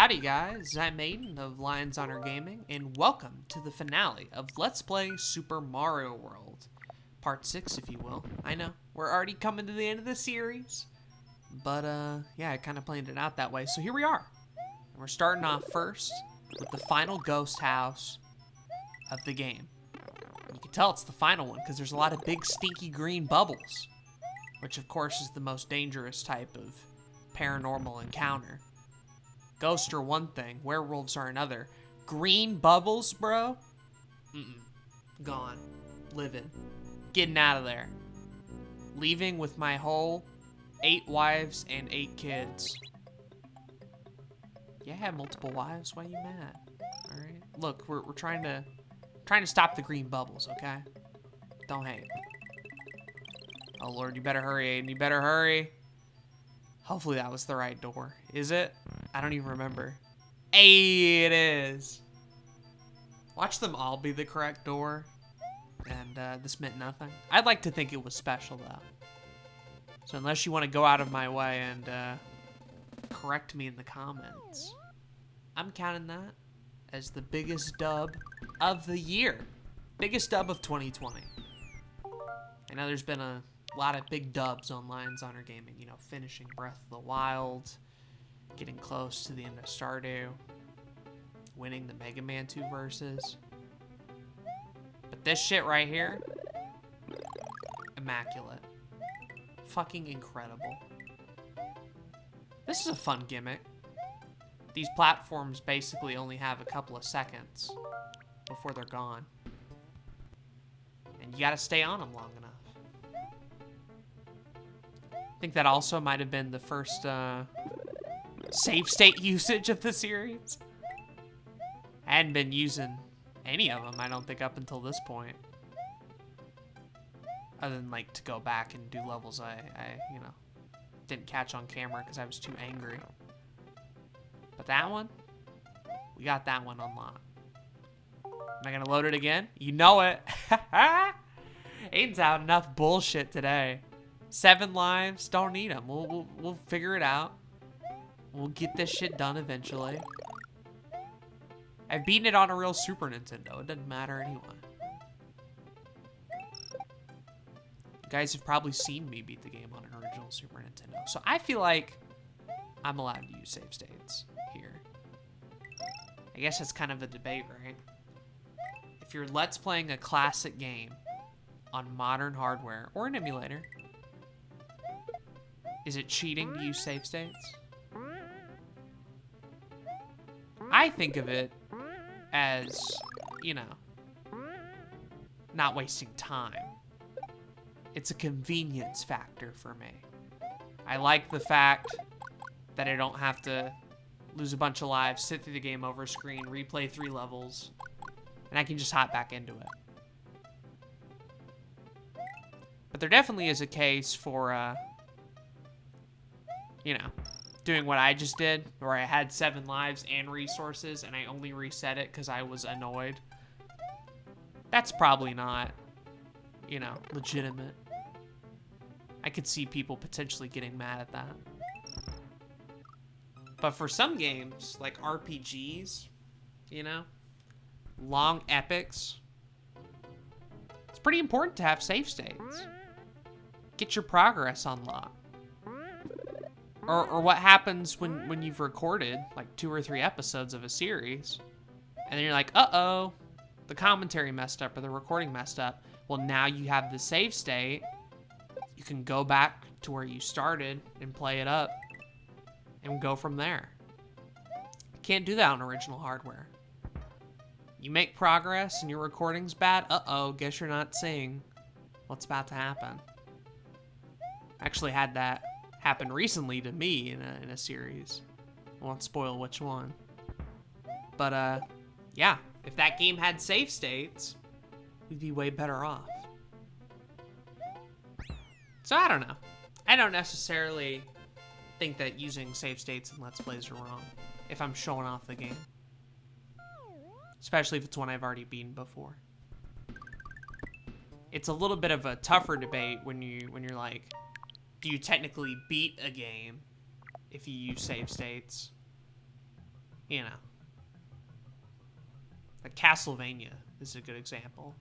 Howdy guys, I'm Aden of Lions Honor Gaming, and welcome to the finale of Let's Play Super Mario World. Part 6, if you will. I know, we're already coming to the end of the series, but yeah, I kind of planned it out that way, so here we are. And we're starting off first with the final ghost house of the game. You can tell it's the final one because there's a lot of big stinky green bubbles, which of course is the most dangerous type of paranormal encounter. Ghosts are one thing, werewolves are another. Green bubbles, bro? Gone. Living. Getting out of there. Leaving with my whole 8 wives and 8 kids. Yeah, I have multiple wives. Why are you mad? Alright. Look, we're trying to stop the green bubbles, okay? Don't hate. Oh Lord, you better hurry, Aden. You better hurry. Hopefully that was the right door. Is it? I don't even remember. Hey, it is. Watch them all be the correct door. And this meant nothing. I'd like to think it was special, though. So unless you want to go out of my way and correct me in the comments, I'm counting that as the biggest dub of the year. Biggest dub of 2020. I know there's been a lot of big dubs on Lions Honor Gaming. You know, finishing Breath of the Wild, getting close to the end of Stardew, winning the Mega Man 2 versus. But this shit right here, immaculate. Fucking incredible. This is a fun gimmick. These platforms basically only have a couple of seconds before they're gone. And you gotta stay on them long enough. I think that also might have been the first save state usage of the series. I hadn't been using any of them, I don't think, up until this point. Other than, like, to go back and do levels I you know, didn't catch on camera because I was too angry. But that one, we got that one unlocked. Am I gonna load it again? You know it. Aden's out enough bullshit today. 7 lives, don't need them. We'll figure it out. We'll get this shit done eventually. I've beaten it on a real Super Nintendo. It doesn't matter anyway. You guys have probably seen me beat the game on an original Super Nintendo. So I feel like I'm allowed to use save states here. I guess that's kind of a debate, right? If you're Let's Playing a classic game on modern hardware or an emulator, is it cheating to use save states? I think of it as, you know, not wasting time. It's a convenience factor for me. I like the fact that I don't have to lose a bunch of lives, sit through the game over screen, replay 3 levels, and I can just hop back into it. But there definitely is a case for, you know, doing what I just did, where I had 7 lives and resources, and I only reset it because I was annoyed. That's probably not, you know, legitimate. I could see people potentially getting mad at that. But for some games, like RPGs, you know, long epics, it's pretty important to have save states. Get your progress unlocked. Or what happens when you've recorded like 2 or 3 episodes of a series, and then you're like, uh-oh, the commentary messed up or the recording messed up. Well, now you have the save state. You can go back to where you started and play it up and go from there. Can't do that on original hardware. You make progress and your recording's bad, uh-oh, guess you're not seeing what's about to happen. Actually had that happened recently to me in a series. I won't spoil which one. But, yeah, if that game had save states, we'd be way better off. So I don't know. I don't necessarily think that using save states in Let's Plays are wrong if I'm showing off the game. Especially if it's one I've already beaten before. It's a little bit of a tougher debate when you're like, do you technically beat a game if you use save states? You know. Like Castlevania is a good example.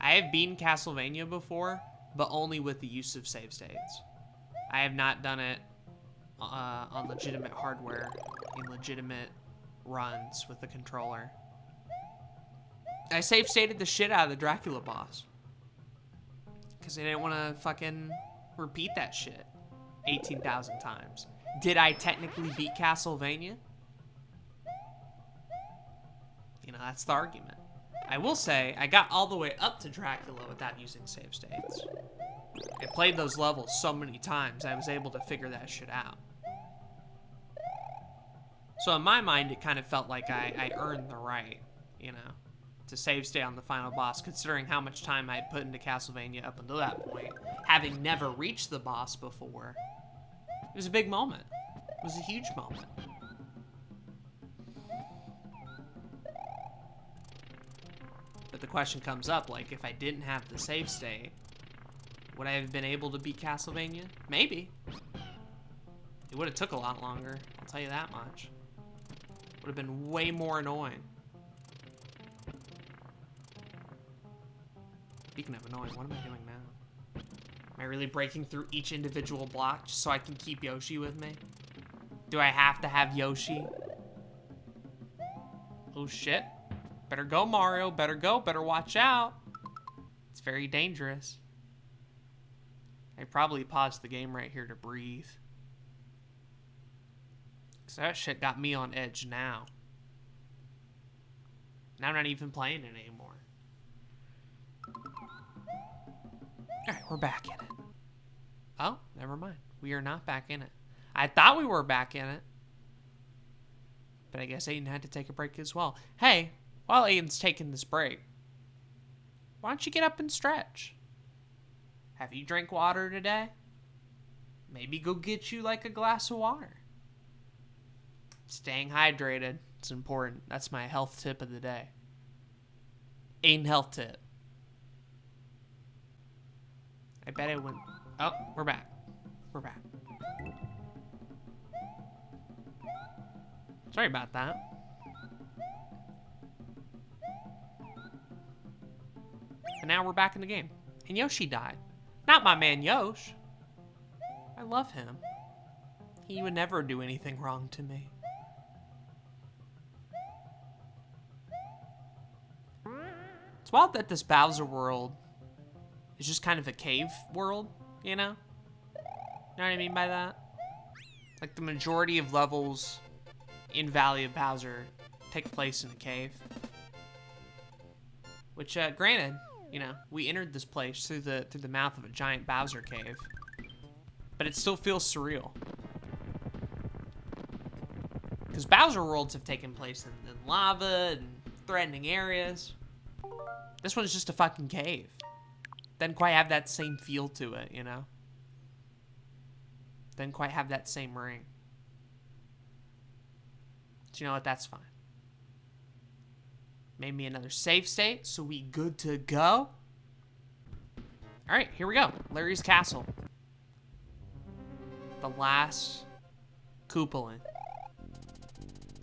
I have beaten Castlevania before, but only with the use of save states. I have not done it on legitimate hardware in legitimate runs with the controller. I save stated the shit out of the Dracula boss. Because I didn't want to fucking repeat that shit 18,000 times. Did I technically beat Castlevania? You know, that's the argument. I will say, I got all the way up to Dracula without using save states. I played those levels so many times, I was able to figure that shit out. So in my mind, it kind of felt like I earned the right, you know, to save state on the final boss, considering how much time I had put into Castlevania up until that point, having never reached the boss before. It was a big moment. It was a huge moment. But the question comes up, like, if I didn't have the save state, would I have been able to beat Castlevania? Maybe. It would have took a lot longer, I'll tell you that much. Would have been way more annoying. Speaking of annoying, what am I doing now? Am I really breaking through each individual block just so I can keep Yoshi with me? Do I have to have Yoshi? Oh shit. Better go, Mario. Better go. Better watch out. It's very dangerous. I probably paused the game right here to breathe. Because that shit got me on edge now. Now I'm not even playing it anymore. Alright, we're back in it. Oh, never mind. We are not back in it. I thought we were back in it. But I guess Aden had to take a break as well. Hey, while Aiden's taking this break, why don't you get up and stretch? Have you drank water today? Maybe go get you like a glass of water. Staying hydrated, it's important. That's my health tip of the day. Aiden health tip. I bet I went. Oh, we're back. We're back. Sorry about that. And now we're back in the game. And Yoshi died. Not my man Yosh. I love him. He would never do anything wrong to me. It's wild that this Bowser world is just kind of a cave world, you know? You know what I mean by that? Like the majority of levels in Valley of Bowser take place in a cave. Which, granted, you know, we entered this place through the mouth of a giant Bowser cave. But it still feels surreal. Because Bowser worlds have taken place in lava and threatening areas. This one's just a fucking cave. Doesn't quite have that same feel to it, you know? Doesn't quite have that same ring. But you know what? That's fine. Made me another save state, so we good to go. Alright, here we go. Larry's Castle. The last Koopalin.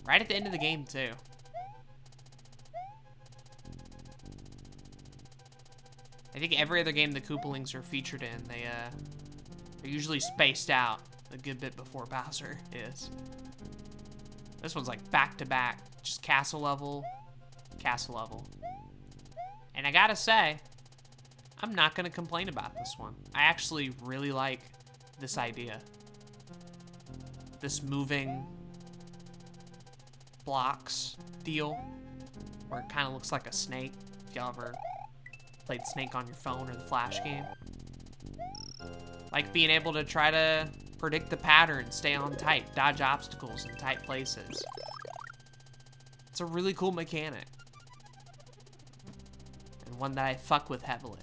Right at the end of the game, too. I think every other game the Koopalings are featured in, they're usually spaced out a good bit before Bowser is. This one's like back-to-back. Just castle level, castle level. And I gotta say, I'm not gonna complain about this one. I actually really like this idea. This moving blocks deal, where it kind of looks like a snake, if y'all ever played Snake on your phone or the Flash game. Like being able to try to predict the pattern, stay on tight, dodge obstacles in tight places. It's a really cool mechanic. And one that I fuck with heavily.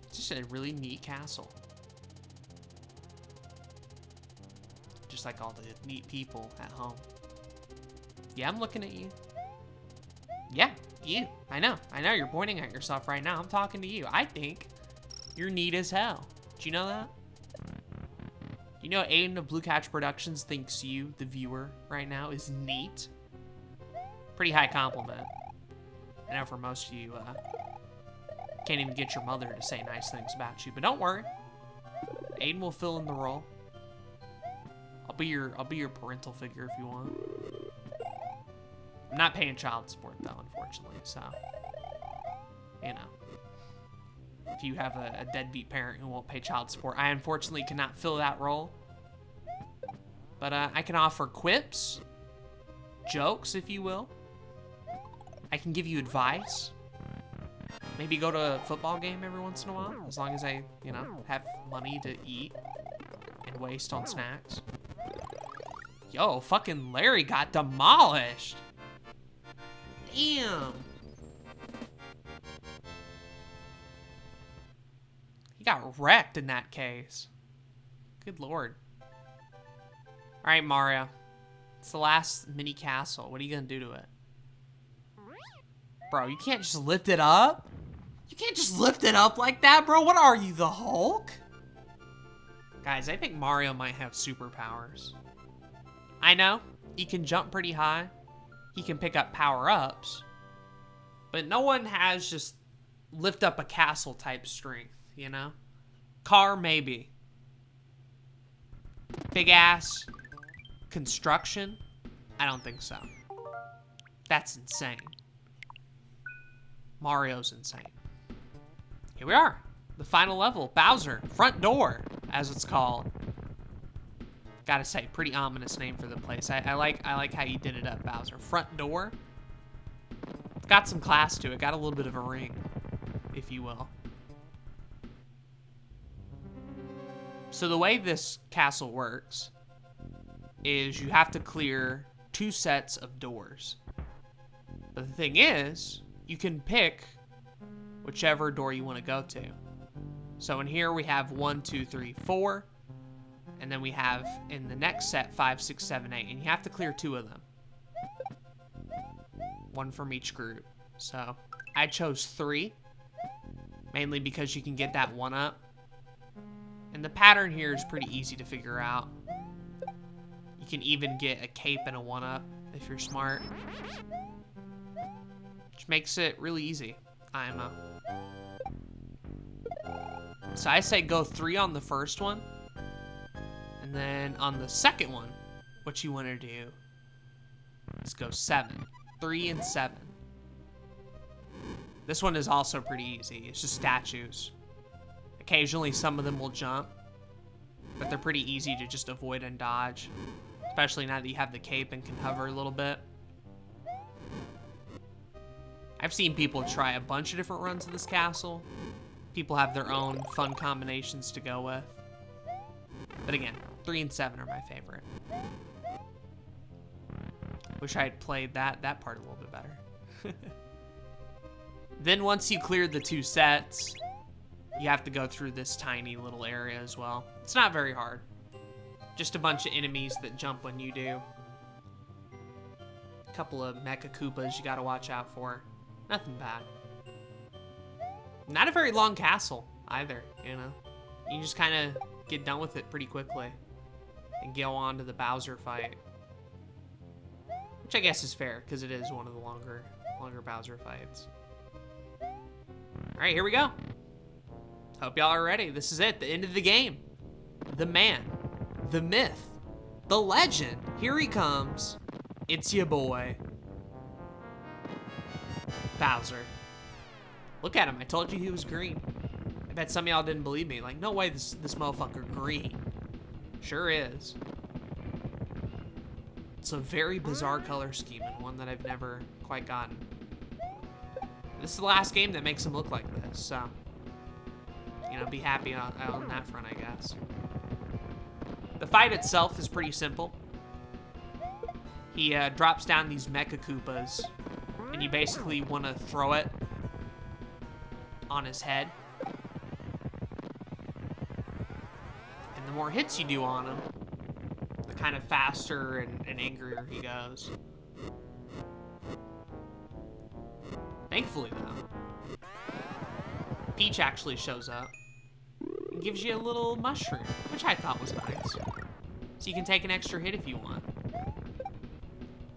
It's just a really neat castle. Just like all the neat people at home. Yeah, I'm looking at you. Yeah, you. I know you're pointing at yourself right now. I'm talking to you. I think you're neat as hell. Did you know that? You know, Aden of Blue Catch Productions thinks you, the viewer, right now is neat. Pretty high compliment. I know for most of you, can't even get your mother to say nice things about you, but don't worry. Aden will fill in the role. I'll be your parental figure if you want. I'm not paying child support though, unfortunately, so you know. If you have a deadbeat parent who won't pay child support, I unfortunately cannot fill that role. But I can offer quips, jokes, if you will. I can give you advice. Maybe go to a football game every once in a while, as long as I, you know, have money to eat and waste on snacks. Yo, fucking Larry got demolished. Damn. He got wrecked in that case. Good lord. All right, Mario. It's the last mini castle. What are you gonna do to it? Bro, you can't just lift it up? You can't just lift it up like that, bro. What are you, the Hulk? Guys, I think Mario might have superpowers. I know, he can jump pretty high. He can pick up power-ups. But no one has just lift up a castle type strength, you know? Car, maybe. Big ass construction? I don't think so. That's insane. Mario's insane. Here we are. The final level. Bowser. Front door, as it's called. Gotta say, pretty ominous name for the place. I like how you did it up, Bowser. Front door. Got some class to it. Got a little bit of a ring, if you will. So the way this castle works is you have to clear 2 sets of doors. But the thing is, you can pick whichever door you want to go to. So in here we have 1, 2, 3, 4. And then we have in the next set 5, 6, 7, 8. And you have to clear 2 of them. 1 from each group. So I chose 3. Mainly because you can get that 1 up. And the pattern here is pretty easy to figure out. You can even get a cape and a 1 up if you're smart. Which makes it really easy. IMO. So I say go 3 on the first one. And then on the second one, what you want to do is go 7. 3 and 7. This one is also pretty easy. It's just statues. Occasionally some of them will jump, but they're pretty easy to just avoid and dodge. Especially now that you have the cape and can hover a little bit. I've seen people try a bunch of different runs of this castle. People have their own fun combinations to go with. But again, 3 and 7 are my favorite. Wish I had played that part a little bit better. Then once you cleared the 2 sets, you have to go through this tiny little area as well. It's not very hard. Just a bunch of enemies that jump when you do. A couple of Mecha Koopas you gotta watch out for. Nothing bad. Not a very long castle either, you know? You just kind of get done with it pretty quickly and go on to the Bowser fight. Which I guess is fair, because it is one of the longer Bowser fights. Alright, here we go. Hope y'all are ready. This is it, the end of the game. The man, the myth, the legend. Here he comes. It's your boy, Bowser. Look at him, I told you he was green. I bet some of y'all didn't believe me. Like, no way this motherfucker green. Sure is. It's a very bizarre color scheme and one that I've never quite gotten. This is the last game that makes him look like this, so, you know, be happy on that front, I guess. The fight itself is pretty simple. He drops down these Mecha Koopas, and you basically want to throw it on his head. And the more hits you do on him, the kind of faster and angrier he goes. Thankfully, though, Peach actually shows up and gives you a little mushroom, which I thought was nice. so you can take an extra hit if you want.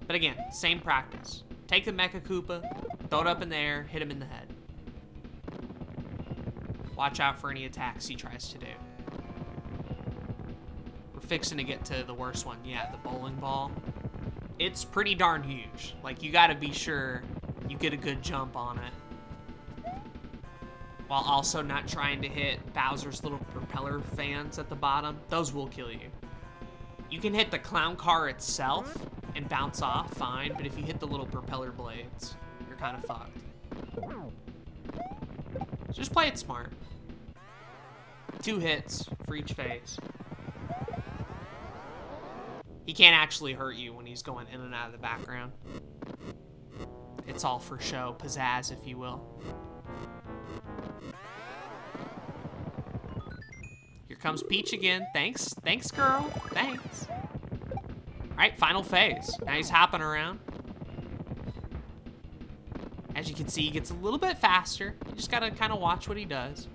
But again, same practice. Take the Mecha Koopa, throw it up in the air, hit him in the head. Watch out for any attacks he tries to do. We're fixing to get to the worst one. Yeah, the bowling ball. It's pretty darn huge. Like, you gotta be sure you get a good jump on it, while also not trying to hit Bowser's little propeller fans at the bottom. Those will kill you. You can hit the clown car itself and bounce off, fine, but if you hit the little propeller blades, you're kind of fucked. So just play it smart. 2 hits for each phase. He can't actually hurt you when he's going in and out of the background. It's all for show, pizzazz, if you will. Here comes Peach again. Thanks, girl. Thanks. All right, final phase. Now he's hopping around. As you can see, he gets a little bit faster. You just gotta kind of watch what he does.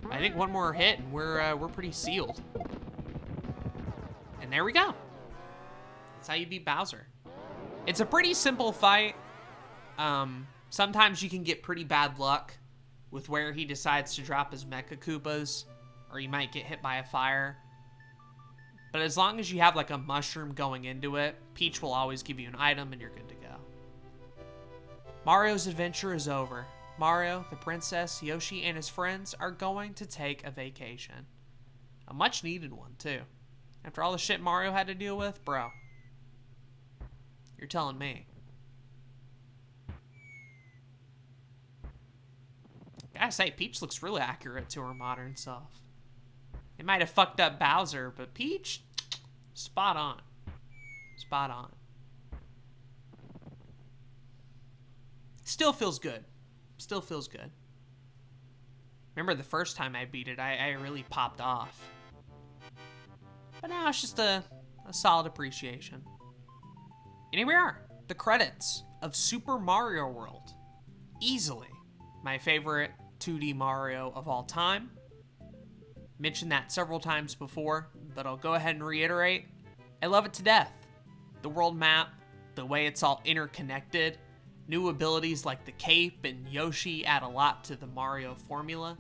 I think one more hit and we're pretty sealed. And there we go. That's how you beat Bowser. It's a pretty simple fight. Sometimes you can get pretty bad luck with where he decides to drop his Mecha Koopas, or you might get hit by a fire. But as long as you have like a mushroom going into it, Peach will always give you an item and you're good to go. Mario's adventure is over. Mario, the princess, Yoshi, and his friends are going to take a vacation. A much needed one, too. After all the shit Mario had to deal with, bro. You're telling me. Gotta say, Peach looks really accurate to her modern self. They might have fucked up Bowser, but Peach, spot on. Spot on. Still feels good. Still feels good. Remember the first time I beat it, I really popped off. But now it's just a solid appreciation. And here we are. The credits of Super Mario World. Easily my favorite 2D Mario of all time. Mentioned that several times before, but I'll go ahead and reiterate. I love it to death. The world map, the way it's all interconnected, new abilities like the cape and Yoshi add a lot to the Mario formula.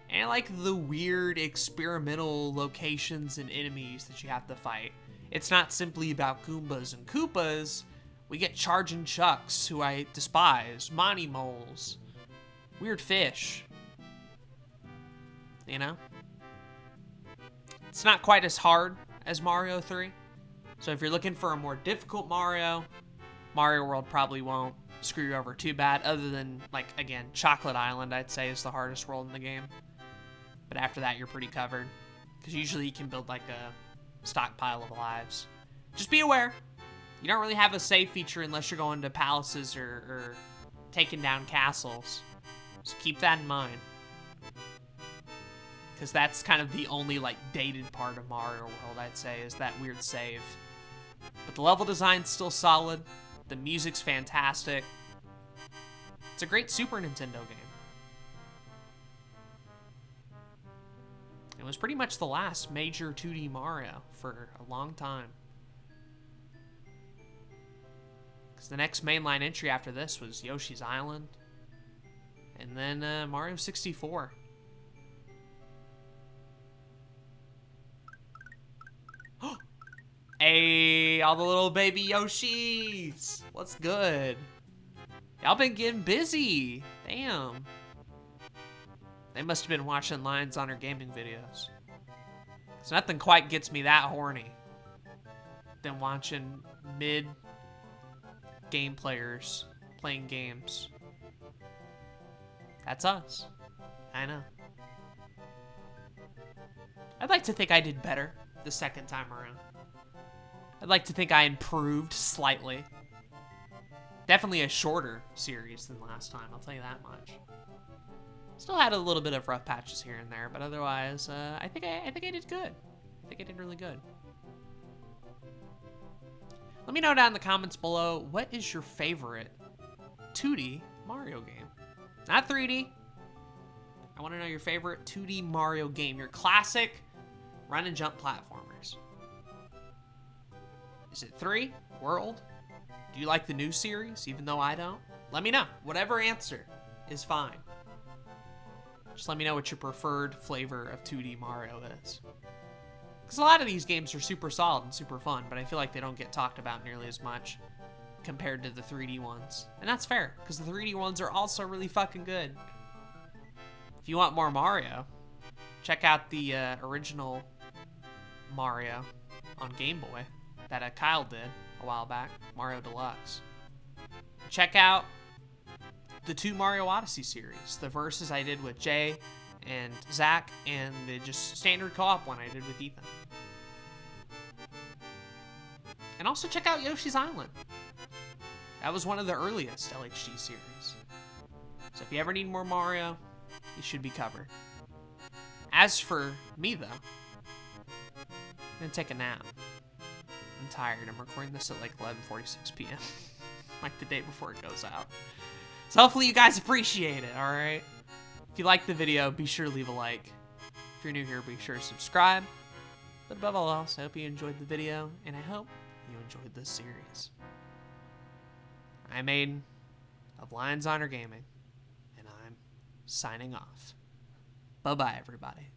And I like the weird experimental locations and enemies that you have to fight. It's not simply about Goombas and Koopas. We get Chargin' Chucks, who I despise, Monty Moles, weird fish. You know? It's not quite as hard as Mario 3. So if you're looking for a more difficult Mario, Mario World probably won't screw you over too bad, other than, like, again, Chocolate Island, I'd say, is the hardest world in the game. But after that, you're pretty covered, because usually you can build, like, a stockpile of lives. Just be aware, you don't really have a save feature unless you're going to palaces or taking down castles. So keep that in mind. Because that's kind of the only, like, dated part of Mario World, I'd say, is that weird save. But the level design's still solid. The music's fantastic. It's a great Super Nintendo game. It was pretty much the last major 2D Mario for a long time. Because the next mainline entry after this was Yoshi's Island. And then Mario 64. Hey, all the little baby Yoshis! What's good? Y'all been getting busy. Damn. They must have been watching Lions on her gaming videos. Cause nothing quite gets me that horny than watching mid-game players playing games. That's us. I know. I'd like to think I did better the second time around. I'd like to think I improved slightly. Definitely a shorter series than last time, I'll tell you that much. Still had a little bit of rough patches here and there, but otherwise, I think I did good. I think I did really good. Let me know down in the comments below, what is your favorite 2D Mario game? Not 3D. I want to know your favorite 2D Mario game, your classic run and jump platformers. Is it 3? World? Do you like the new series, even though I don't? Let me know. Whatever answer is fine. Just let me know what your preferred flavor of 2D Mario is. Because a lot of these games are super solid and super fun, but I feel like they don't get talked about nearly as much compared to the 3D ones. And that's fair, because the 3D ones are also really fucking good. If you want more Mario, check out the original Mario on Game Boy that Kyle did a while back, Mario Deluxe. Check out the 2 Mario Odyssey series, the verses I did with Jay and Zach, and the just standard co-op one I did with Ethan. And also check out Yoshi's Island. That was one of the earliest LHD series. So if you ever need more Mario, you should be covered. As for me, though, I'm gonna take a nap. I'm tired. I'm recording this at like 11:46 p.m. like the day before it goes out. So hopefully you guys appreciate it, alright? If you liked the video, be sure to leave a like. If you're new here, be sure to subscribe. But above all else, I hope you enjoyed the video, and I hope you enjoyed this series. I'm Aden of Lion's Honor Gaming, and I'm signing off. Bye-bye, everybody.